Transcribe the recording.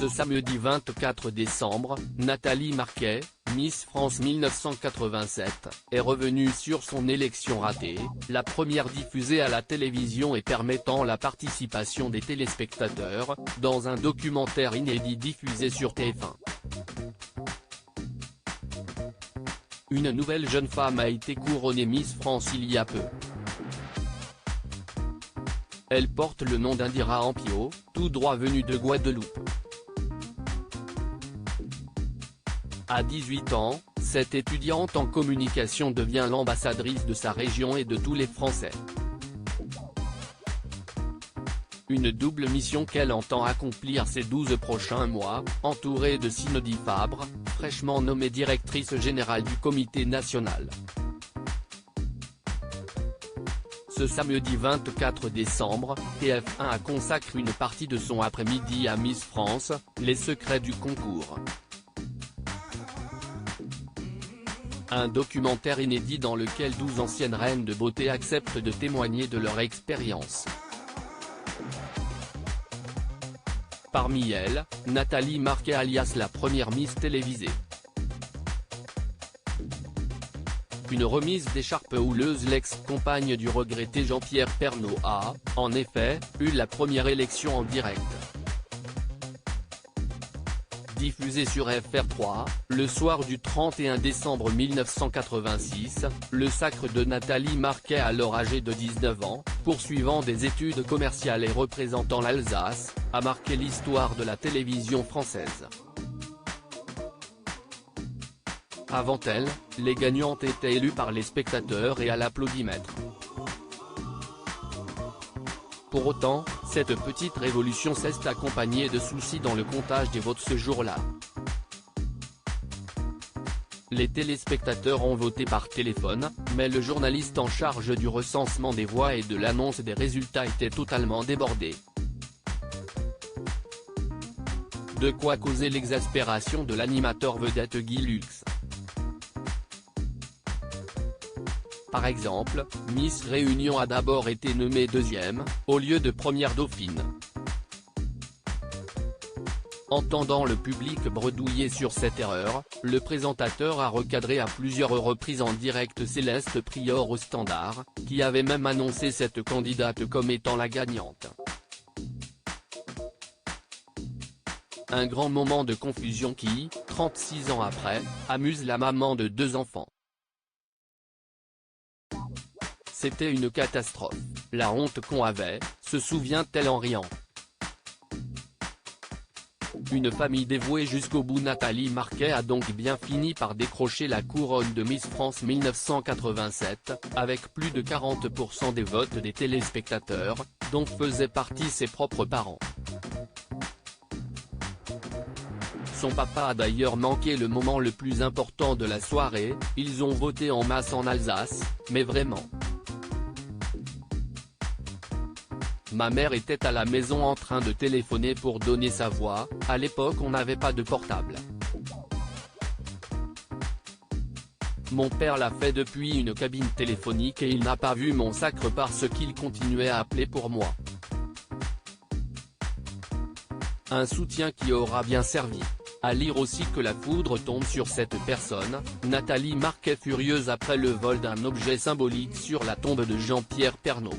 Ce samedi 24 décembre, Nathalie Marquet, Miss France 1987, est revenue sur son élection ratée, la première diffusée à la télévision et permettant la participation des téléspectateurs, dans un documentaire inédit diffusé sur TF1. Une nouvelle jeune femme a été couronnée Miss France il y a peu. Elle porte le nom d'Indira Ampio, tout droit venue de Guadeloupe. À 18 ans, cette étudiante en communication devient l'ambassadrice de sa région et de tous les Français. Une double mission qu'elle entend accomplir ces 12 prochains mois, entourée de Cindy Fabre, fraîchement nommée directrice générale du comité national. Ce samedi 24 décembre, TF1 a consacré une partie de son après-midi à Miss France, les secrets du concours. Un documentaire inédit dans lequel 12 anciennes reines de beauté acceptent de témoigner de leur expérience. Parmi elles, Nathalie Marquet alias la première Miss télévisée. Une remise d'écharpe houleuse. L'ex-compagne du regretté Jean-Pierre Pernaut a, en effet, eu la première élection en direct. Diffusé sur FR3, le soir du 31 décembre 1986, le sacre de Nathalie Marquet, alors âgée de 19 ans, poursuivant des études commerciales et représentant l'Alsace, a marqué l'histoire de la télévision française. Avant elle, les gagnantes étaient élues par les spectateurs et à l'applaudimètre. Pour autant, cette petite révolution s'est accompagnée de soucis dans le comptage des votes ce jour-là. Les téléspectateurs ont voté par téléphone, mais le journaliste en charge du recensement des voix et de l'annonce des résultats était totalement débordé. De quoi causer l'exaspération de l'animateur vedette Guy Lux. Par exemple, Miss Réunion a d'abord été nommée deuxième, au lieu de première dauphine. Entendant le public bredouiller sur cette erreur, le présentateur a recadré à plusieurs reprises en direct Céleste Prior au Standard, qui avait même annoncé cette candidate comme étant la gagnante. Un grand moment de confusion qui, 36 ans après, amuse la maman de 2 enfants. C'était une catastrophe, la honte qu'on avait, se souvient-elle en riant. Une famille dévouée jusqu'au bout. Nathalie Marquet a donc bien fini par décrocher la couronne de Miss France 1987, avec plus de 40% des votes des téléspectateurs, dont faisaient partie ses propres parents. Son papa a d'ailleurs manqué le moment le plus important de la soirée, ils ont voté en masse en Alsace, mais vraiment. Ma mère était à la maison en train de téléphoner pour donner sa voix, à l'époque on n'avait pas de portable. Mon père l'a fait depuis une cabine téléphonique et il n'a pas vu mon sacre parce qu'il continuait à appeler pour moi. Un soutien qui aura bien servi. À lire aussi que la foudre tombe sur cette personne, Nathalie Marquet furieuse après le vol d'un objet symbolique sur la tombe de Jean-Pierre Pernaut.